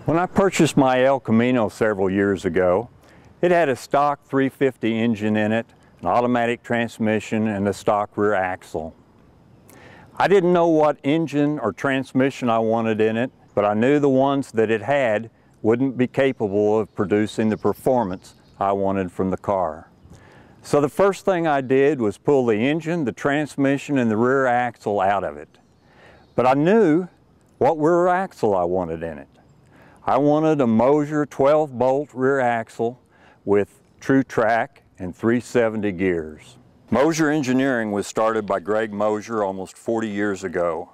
When I purchased my El Camino several years ago, it had a stock 350 engine in it, an automatic transmission, and a stock rear axle. I didn't know what engine or transmission I wanted in it, but I knew the ones that it had wouldn't be capable of producing the performance I wanted from the car. So the first thing I did was pull the engine, the transmission, and the rear axle out of it. But I knew what rear axle I wanted in it. I wanted a Moser 12-bolt rear axle with true track and 370 gears. Moser Engineering was started by Greg Moser almost 40 years ago,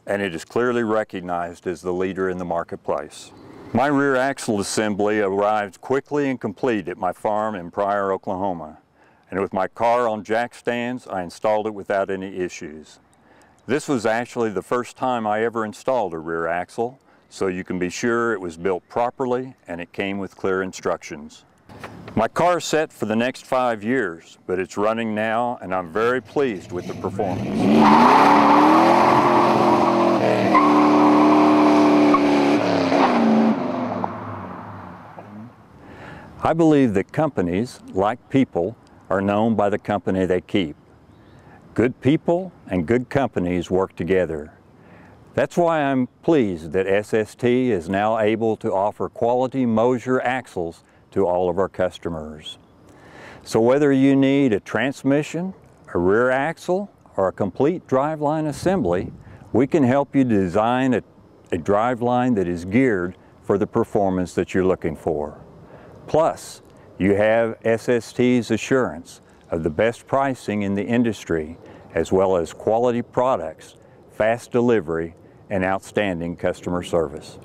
and it is clearly recognized as the leader in the marketplace. My rear axle assembly arrived quickly and complete at my farm in Pryor, Oklahoma, and with my car on jack stands, I installed it without any issues. This was actually the first time I ever installed a rear axle, so you can be sure it was built properly and it came with clear instructions. My car is set for the next 5 years, but it's running now and I'm very pleased with the performance. I believe that companies, like people, are known by the company they keep. Good people and good companies work together. That's why I'm pleased that SST is now able to offer quality Moser axles to all of our customers. So whether you need a transmission, a rear axle, or a complete driveline assembly, we can help you design a driveline that is geared for the performance that you're looking for. Plus, you have SST's assurance of the best pricing in the industry, as well as quality products, fast delivery, and outstanding customer service.